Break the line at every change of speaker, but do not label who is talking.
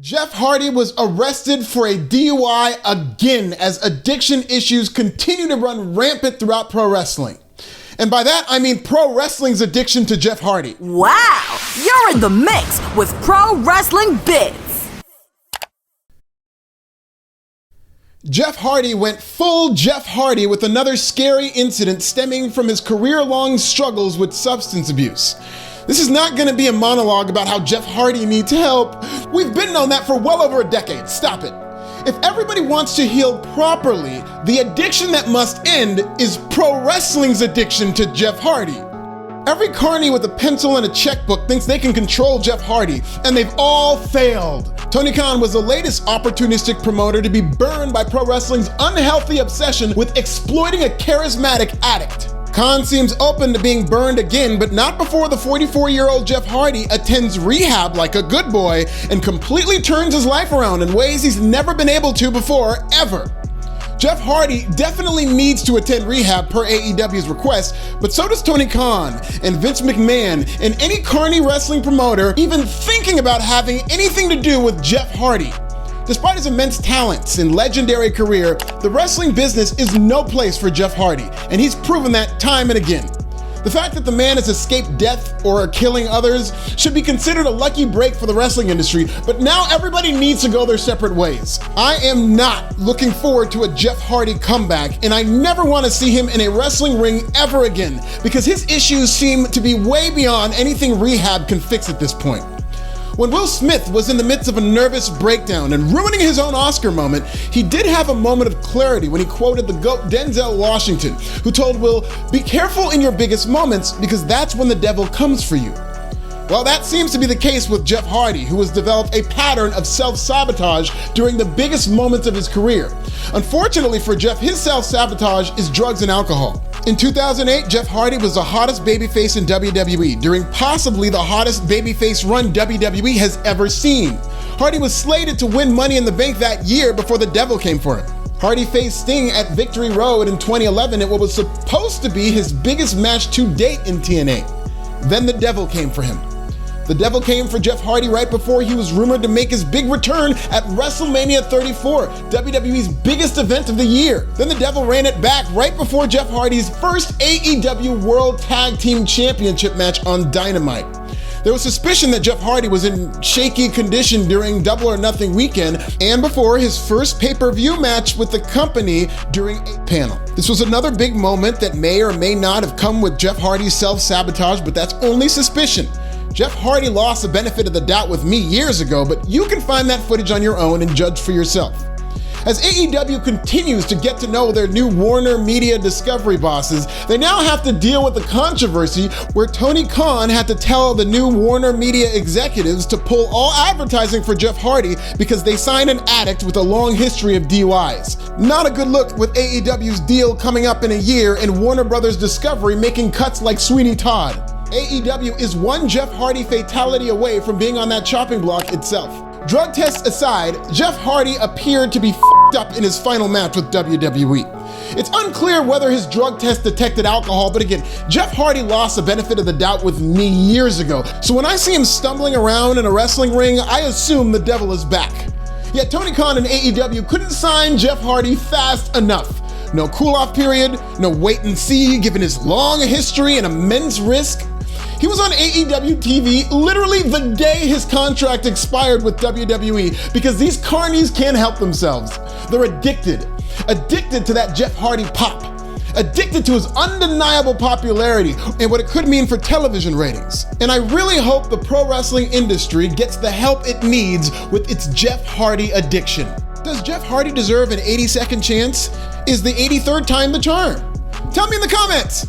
Jeff Hardy was arrested for a DUI again as addiction issues continue to run rampant throughout pro wrestling. And by that, I mean pro wrestling's addiction to Jeff Hardy.
Wow, you're in the mix with Pro Wrestling Bits.
Jeff Hardy went full Jeff Hardy with another scary incident stemming from his career-long struggles with substance abuse. This is not going to be a monologue about how Jeff Hardy needs help. We've been on that for well over a decade. Stop it. If everybody wants to heal properly, the addiction that must end is pro wrestling's addiction to Jeff Hardy. Every carny with a pencil and a checkbook thinks they can control Jeff Hardy, and they've all failed. Tony Khan was the latest opportunistic promoter to be burned by pro wrestling's unhealthy obsession with exploiting a charismatic addict. Khan seems open to being burned again, but not before the 44-year-old Jeff Hardy attends rehab like a good boy and completely turns his life around in ways he's never been able to before, ever. Jeff Hardy definitely needs to attend rehab per AEW's request, but so does Tony Khan and Vince McMahon and any carny wrestling promoter even thinking about having anything to do with Jeff Hardy. Despite his immense talents and legendary career, the wrestling business is no place for Jeff Hardy, and he's proven that time and again. The fact that the man has escaped death or killing others should be considered a lucky break for the wrestling industry, but now everybody needs to go their separate ways. I am not looking forward to a Jeff Hardy comeback, and I never want to see him in a wrestling ring ever again, because his issues seem to be way beyond anything rehab can fix at this point. When Will Smith was in the midst of a nervous breakdown and ruining his own Oscar moment, he did have a moment of clarity when he quoted the GOAT Denzel Washington, who told Will, "Be careful in your biggest moments because that's when the devil comes for you." Well, that seems to be the case with Jeff Hardy, who has developed a pattern of self-sabotage during the biggest moments of his career. Unfortunately for Jeff, his self-sabotage is drugs and alcohol. In 2008, Jeff Hardy was the hottest babyface in WWE during possibly the hottest babyface run WWE has ever seen. Hardy was slated to win Money in the Bank that year before the devil came for him. Hardy faced Sting at Victory Road in 2011 at what was supposed to be his biggest match to date in TNA. Then the devil came for him. The devil came for Jeff Hardy right before he was rumored to make his big return at WrestleMania 34, WWE's biggest event of the year. Then the devil ran it back right before Jeff Hardy's first AEW World Tag Team Championship match on Dynamite. There was suspicion that Jeff Hardy was in shaky condition during Double or Nothing weekend and before his first pay-per-view match with the company during a panel. This was another big moment that may or may not have come with Jeff Hardy's self-sabotage, but that's only suspicion. Jeff Hardy lost the benefit of the doubt with me years ago, but you can find that footage on your own and judge for yourself. As AEW continues to get to know their new Warner Media Discovery bosses, they now have to deal with the controversy where Tony Khan had to tell the new Warner Media executives to pull all advertising for Jeff Hardy because they signed an addict with a long history of DUIs. Not a good look with AEW's deal coming up in a year and Warner Bros. Discovery making cuts like Sweeney Todd. AEW is one Jeff Hardy fatality away from being on that chopping block itself. Drug tests aside, Jeff Hardy appeared to be f***ed up in his final match with WWE. It's unclear whether his drug test detected alcohol, but again, Jeff Hardy lost the benefit of the doubt with me years ago. So when I see him stumbling around in a wrestling ring, I assume the devil is back. Yet Tony Khan and AEW couldn't sign Jeff Hardy fast enough. No cool-off period, no wait and see, given his long history and immense risk. He was on AEW TV literally the day his contract expired with WWE because these carnies can't help themselves. They're addicted to that Jeff Hardy pop, addicted to his undeniable popularity and what it could mean for television ratings. And I really hope the pro wrestling industry gets the help it needs with its Jeff Hardy addiction. Does Jeff Hardy deserve an 82nd chance? Is the 83rd time the charm? Tell me in the comments.